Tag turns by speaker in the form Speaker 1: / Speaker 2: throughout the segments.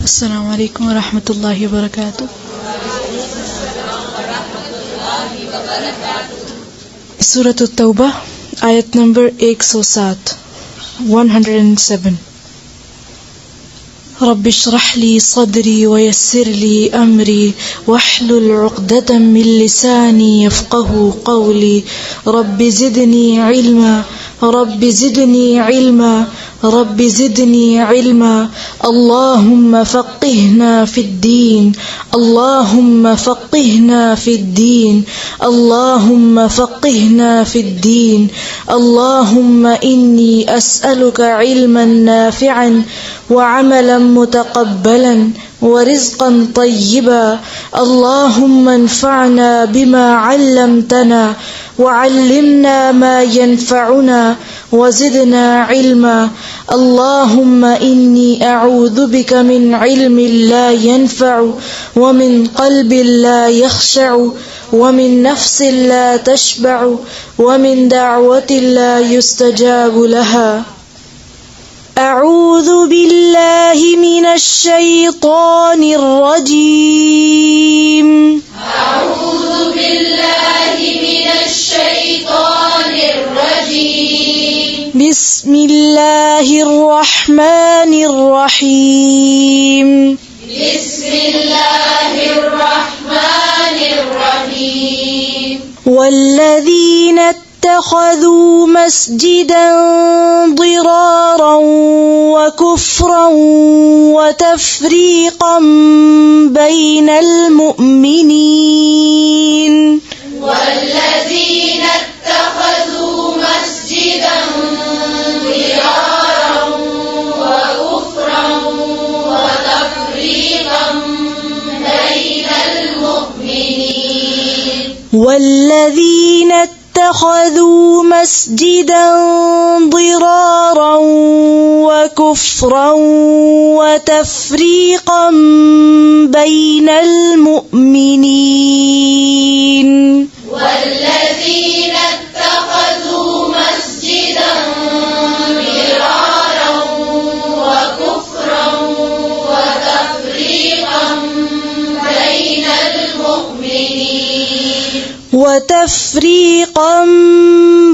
Speaker 1: السلام عليكم ورحمة الله وبركاته. Surah At-Tawbah, ayat number 107. 107. رب اشرح لي صدري ويسر لي أمري واحلل عقدة من لساني يفقه قولي. رب زدني علما، رب زدني علما، رب زدني علما. اللهم فقهنا في الدين، اللهم فقهنا في الدين، اللهم فقهنا في الدين. اللهم إني أسألك علما نافعا وعملا متقبلا ورزقا طيبا. اللهم انفعنا بما علمتنا وعلمنا ما ينفعنا وزدنا علما. اللهم إني أعوذ بك من علم لا ينفع ومن قلب لا يخشع ومن نفس لا تشبع ومن دعوة لا يستجاب لها. أعوذ بالله من الشيطان الرجيم.
Speaker 2: أعوذ بالله من الشيطان الرجيم.
Speaker 1: بسم الله الرحمن الرحيم.
Speaker 2: بسم الله الرحمن الرحيم.
Speaker 1: والذين اتخذوا مسجدا ضرارا وكفرا وتفريقا بين المؤمنين.
Speaker 2: والذين اتخذوا مسجدا ضرارا وكفرا وتفريقا بين المؤمنين.
Speaker 1: والذين اتخذوا مسجدا ضرارا وكفرا وتفريقا بين المؤمنين.
Speaker 2: والذين اتخذوا مسجدا ضرارا وكفرا وتفريقا بين المؤمنين.
Speaker 1: وتفريقا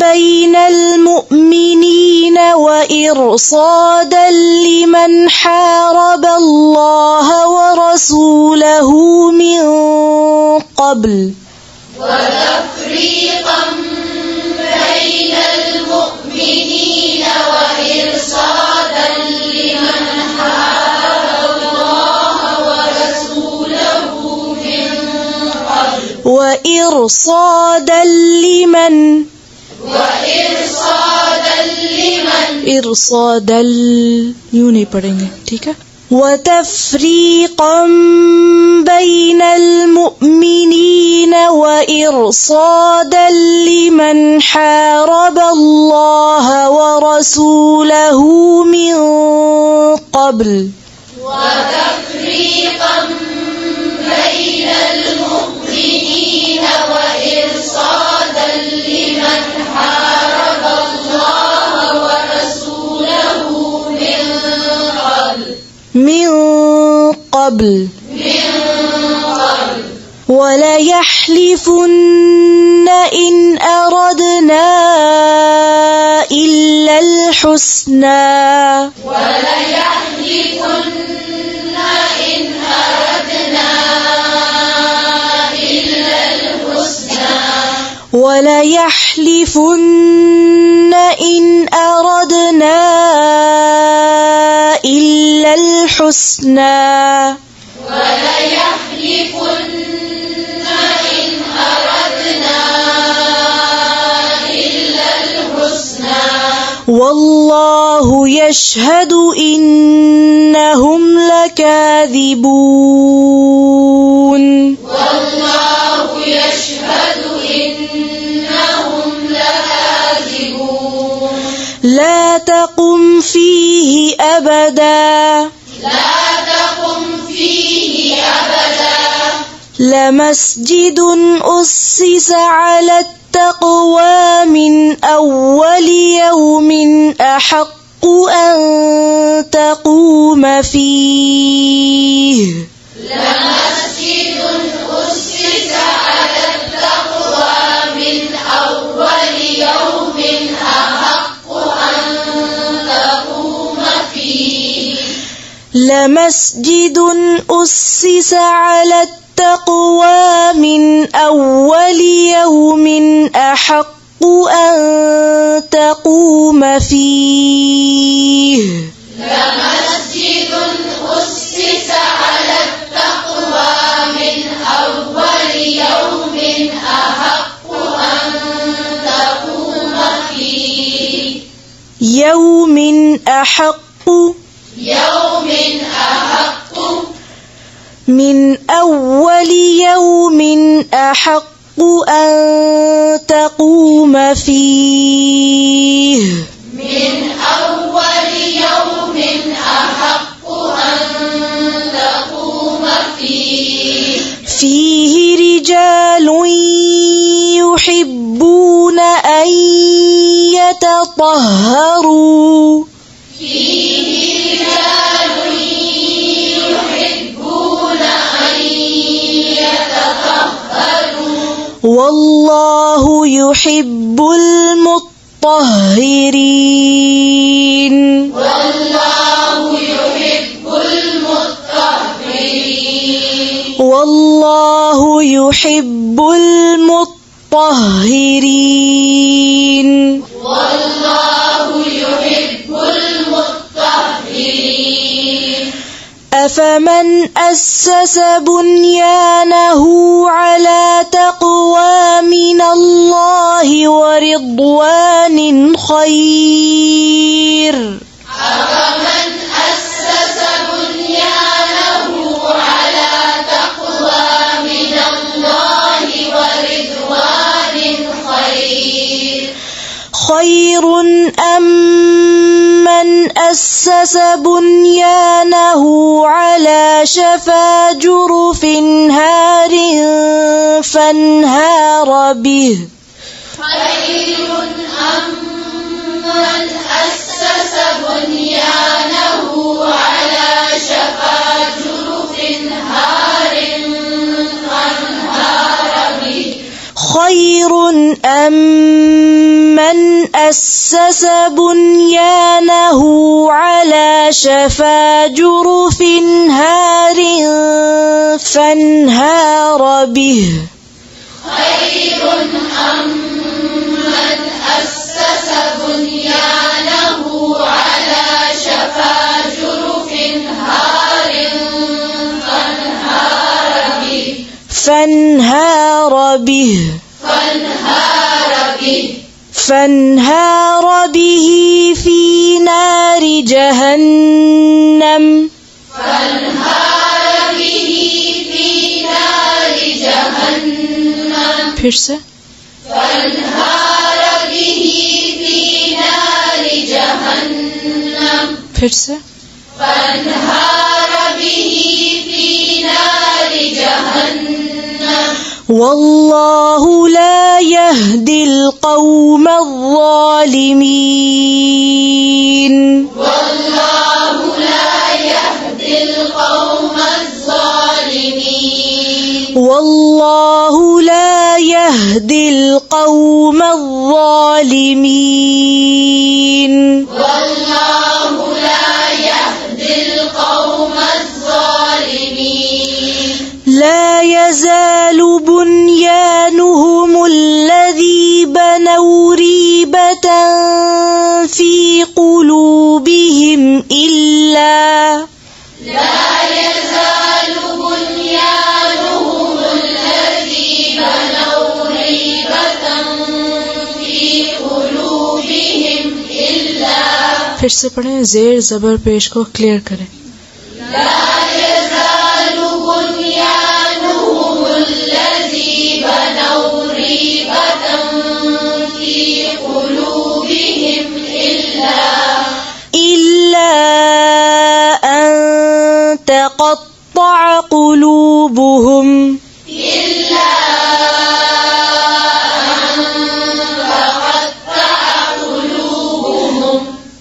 Speaker 1: بين المؤمنين وإرصادا لمن حارب الله ورسوله من قبل.
Speaker 2: وتفريقا بين المؤمنين وإرصادا لمن حارب الله ورسوله من قبل.
Speaker 1: وإرصادا لمن إرصادا यूं नहीं पढ़ेंगे, ठीक है. وتفريقا بين المؤمنين وإرصادا لمن حارب الله ورسوله من قبل.
Speaker 2: وتفريقا بين المؤمنين وإرصادا لمن حارب الله ورسوله من قبل. وليحلفن إن أردنا إلا الحسنى. وليحلفن إن أردنا إلا الحسنى. وليحلفن إن أردنا إلا الحسنى. وليحلفن إن أردنا إلا الحسنى. والله يشهد إنهم لكاذبون. والله يشهد إنهم لكاذبون. لا تقم فيه أبدا. لا تقم فيه أبدا. لمسجد أسس على التقوى من أول يوم، أحق أن تقوم فيه
Speaker 1: لمسجد أسس على التقوى من أول يوم أحق أن تقوم فيه
Speaker 2: لمسجد أسس على التقوى من أول يوم أحق أن تقوم فيه
Speaker 1: يوم أحق من أول يوم أحق أن تقوم فيه
Speaker 2: من أول يوم أحق أن تقوم فيه
Speaker 1: فيه رجال يحبون أن يتطهروا
Speaker 2: فيه رجال يحبون أن يتطهروا
Speaker 1: والله يحب المطهرين
Speaker 2: والله يحب المطهرين
Speaker 1: والله يحب المطهرين
Speaker 2: والله يحب المطهرين
Speaker 1: أفمن أسس بنيانه على تقوى من الله ورضوان خير
Speaker 2: أفمن أسس بنيانه على تقوى من الله ورضوان خير
Speaker 1: أم من أسس بنيانه على شفا جرف هار فانهار به
Speaker 2: خير أم من أسس بنيانه على شفا جرف هار فانهار به
Speaker 1: خير أم من أسس بنيانه على شفا جرف هار فانهار به
Speaker 2: خير أم من أسس بنيانه على شفا جرف هار
Speaker 1: فانهار به في نار جهنم फिर से फिर से والله لا يهدي القوم الظالمين
Speaker 2: والله لا يهدي القوم الظالمين
Speaker 1: والله لا يهدي القوم الظالمين
Speaker 2: والله لا يهدي القوم الظالمين
Speaker 1: لا يزال بنيانهم الذي بنوا ريبة في قلوبهم إلا
Speaker 2: لا يزال بنيانهم الذي بنوا ريبة في قلوبهم إلا
Speaker 1: फिर से पढ़ें जेर जबर पेश को क्लियर करें
Speaker 2: لا يزال بنيانهم الذي بنوا ريبة في قلوبهم
Speaker 1: إلا أن تقطع قلوبهم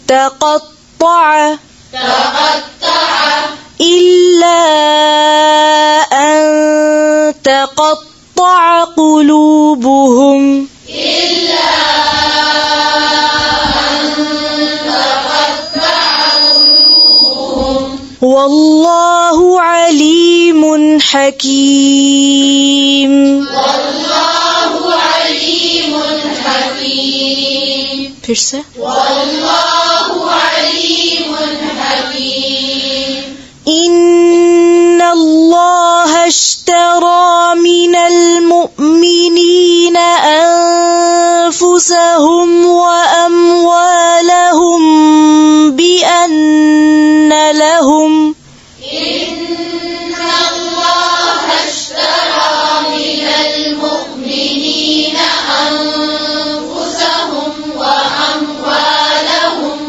Speaker 1: تقطع إلا أن تقطع قلوبهم والله والله عليم حكيم.
Speaker 2: والله عليم حكيم.
Speaker 1: फिर से
Speaker 2: والله عليم حكيم.
Speaker 1: إن الله اشترى من المؤمنين أنفسهم وأموالهم بأن لهم
Speaker 2: إن الله اشترى من المؤمنين أنفسهم وأموالهم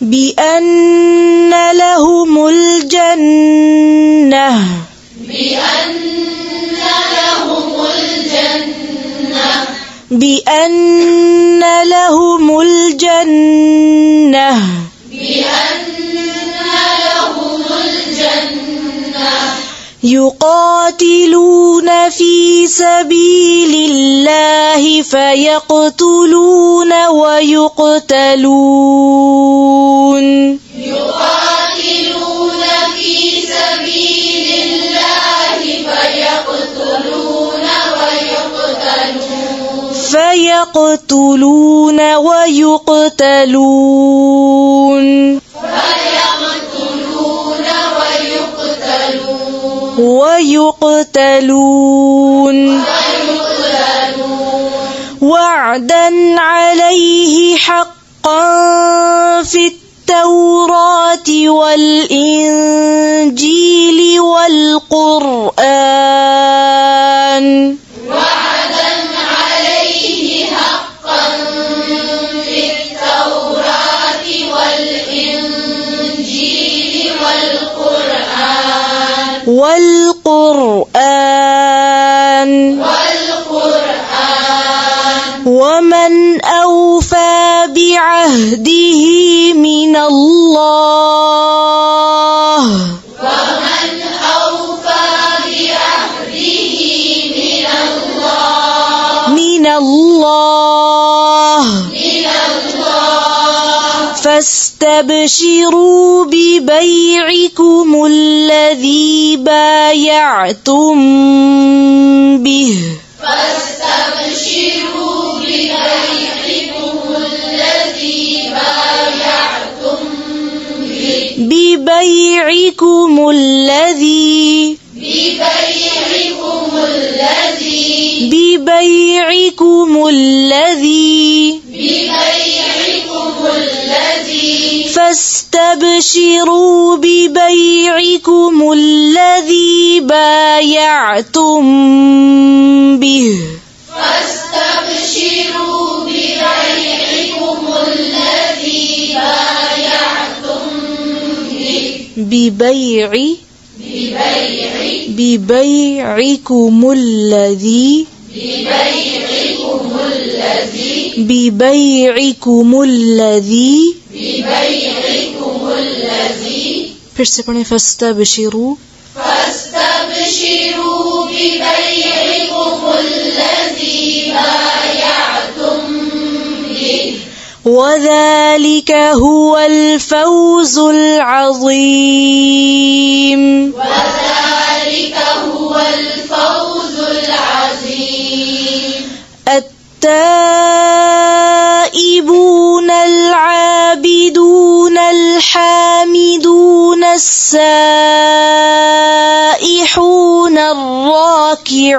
Speaker 1: بأن لهم الجنة بأن لهم الجنة يقاتلون في سبيل الله فيقتلون ويقتلون
Speaker 2: يقاتلون في سبيل الله
Speaker 1: فيقتلون ويقتلون وعدا عليه حقا في التوراة والإنجيل والقرآن.
Speaker 2: وعدا عليه حقا في التوراة والإنجيل والقرآن. ومن أوفى بعهده من الله فاستبشروا ببيعكم الذي بايعتم به. ببيعكم الذي فاستبشروا ببيعكم الذي بايعتم به. ببيعكم الذي फिर से पढ़ें फस्तबशिरू ببيعكم الذي بايعتم به.
Speaker 1: وذلك هو الفوز العظيم. التائبون العابدون الحامدون السائحون الراكعون.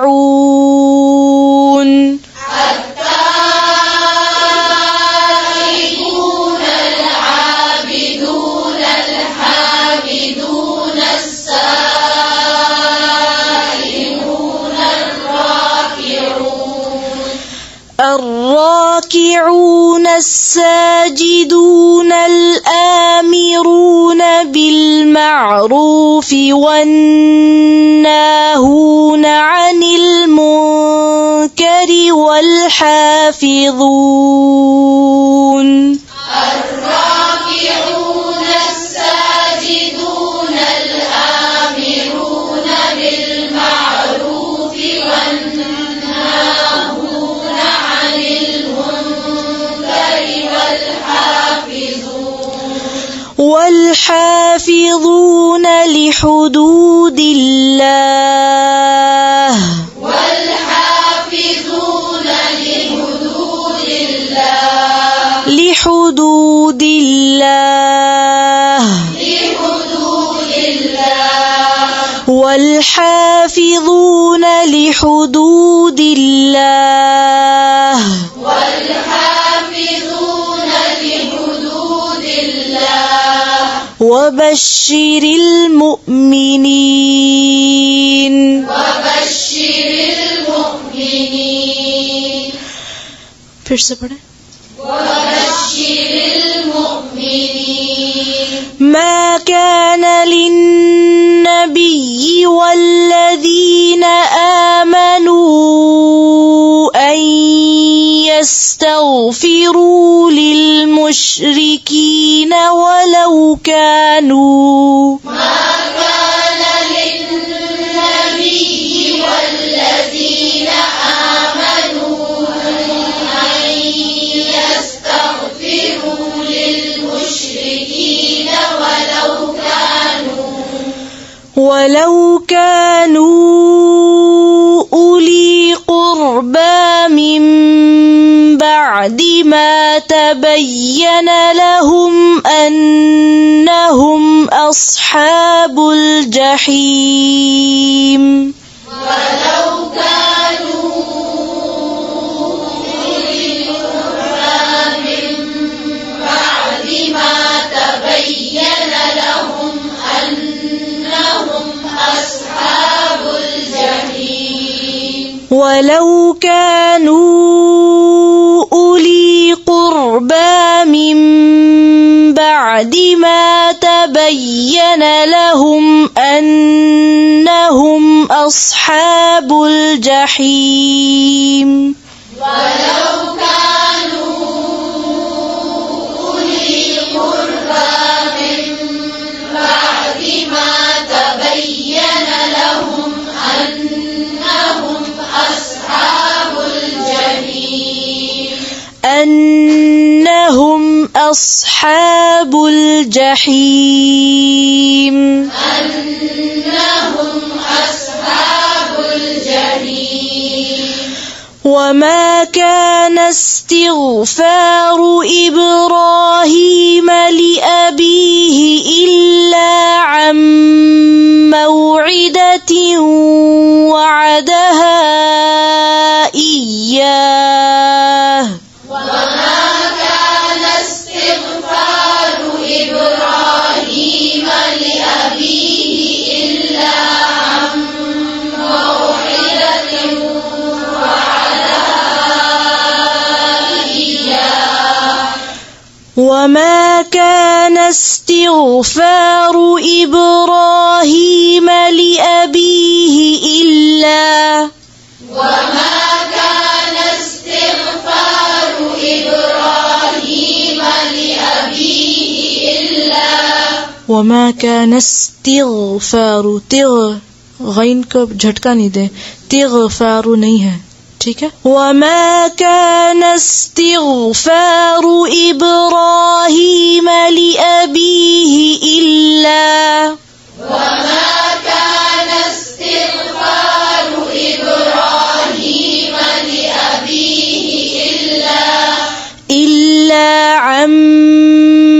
Speaker 2: التائبون العابدون الحامدون السائحون
Speaker 1: الراكعون الساجدون الآمرون بالمعروف والناهون عن المنكر والحافظون
Speaker 2: والحافظون لحدود الله
Speaker 3: والحافظون لحدود الله
Speaker 2: لحدود الله
Speaker 3: لحدود الله
Speaker 2: والحافظون لحدود الله
Speaker 3: والحافظون لحدود الله
Speaker 2: وبشر المؤمنين
Speaker 3: وبشر المؤمنين
Speaker 1: फिर से पढ़े.
Speaker 3: وبشر المؤمنين
Speaker 2: ما كان للنبي والذين آمنوا أن يستغفروا للمشركين ولو كانوا
Speaker 3: ما كان للنبي والذين آمنوا أن يستغفروا للمشركين ولو كانوا أولي قربى من بعد ما تبين لهم أنهم أصحاب الجحيم ولو كانوا أولي قربى من بعد ما تبين لهم أنهم أصحاب الجحيم
Speaker 2: ولو كانوا أولي قربى من بعد ما تبين لهم أنهم أصحاب الجحيم
Speaker 3: ولو كانوا أولي قربى من بعد ما تبين لهم أنهم أصحاب الجحيم
Speaker 2: أنهم أصحاب الجحيم
Speaker 3: أنهم أصحاب الجحيم
Speaker 2: وما كان استغفار إبراهيم لأبيه إلا عن موعدة وعدها إياه
Speaker 3: وما كان استغفار إبراهيم لأبيه إلا عن موعدة وعدها إياه
Speaker 2: وما كان استغفار إبراهيم لأبيه إلا
Speaker 3: وما كان استغفار إبراهيم لأبيه إلا
Speaker 1: وما كان استغफार तिग गैन को झटका नहीं दे तिगफारु नहीं है ठीक है
Speaker 2: وما كان استغفار إبراهيم لأبيه إلا
Speaker 3: وما كان استغفار إبراهيم لأبيه
Speaker 2: إلا عن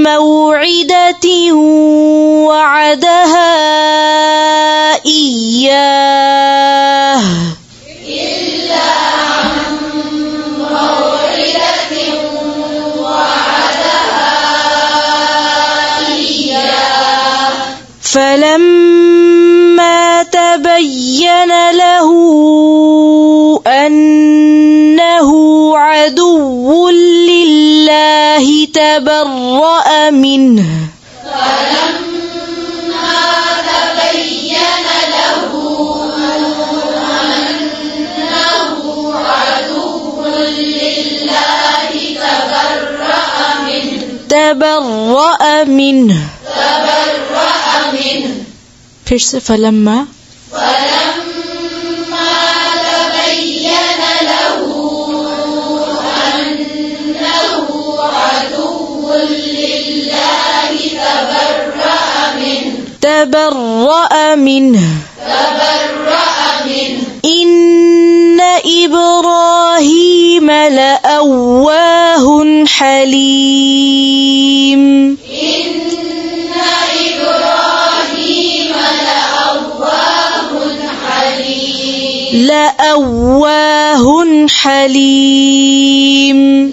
Speaker 2: موعدة وعدها إياه
Speaker 3: إلا عن موعدة وعدها إياه
Speaker 2: فلما تبين له أنه عدو لله تبرأ منه
Speaker 3: فلما تبين له أنه عدو لله
Speaker 2: تبرأ منه
Speaker 1: फिर से फलम्मा
Speaker 3: فلما تبين له أنه عدو لله تبرأ
Speaker 2: تبرأ منه إن إبراهيم لأواه حليم لأواه حليم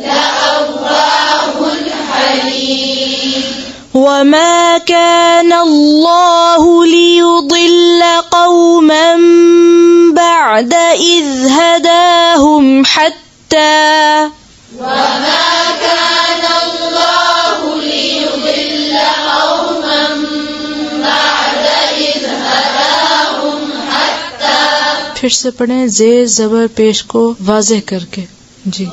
Speaker 2: وما كان الله ليضل قوما بعد إذ هداهم حتى
Speaker 1: फिर से पढ़ें जेर जबर पेश को वाज़ेह करके जी।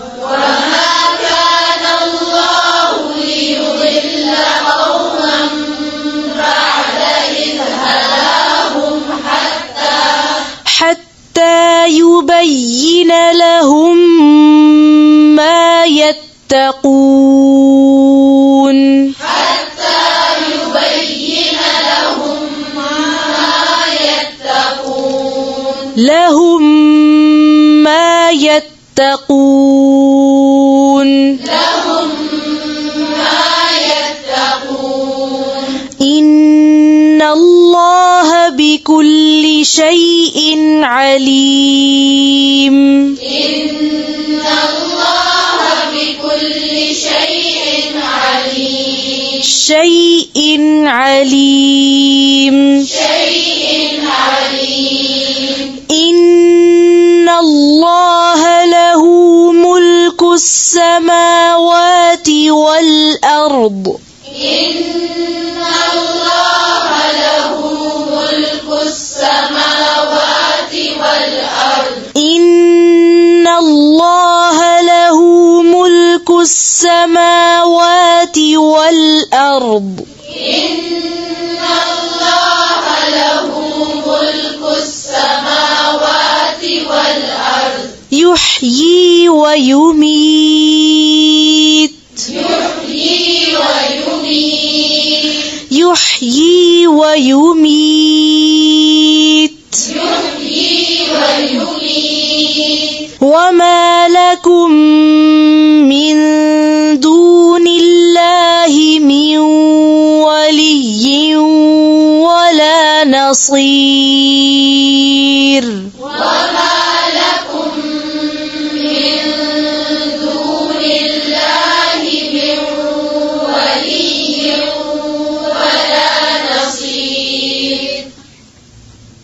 Speaker 2: حتى يبين لهم ما يتقون لهم ما يتقون إن الله بكل شيء عليم شيء عليم إن الله له ملك السماوات والأرض إن الله له ملك السماوات والأرض يحيي ويميت يحيي ويميت وما لكم من دون الله من ولي ولا نصير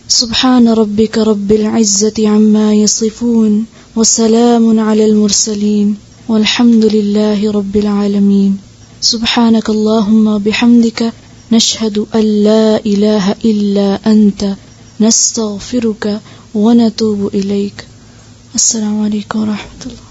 Speaker 1: سبحان ربك رب العزة عما يصفون وسلام على المرسلين والحمد لله رب العالمين. سبحانك اللهم بحمدك نشهد أن لا إله إلا أنت نستغفرك ونتوب إليك. السلام عليكم ورحمة الله.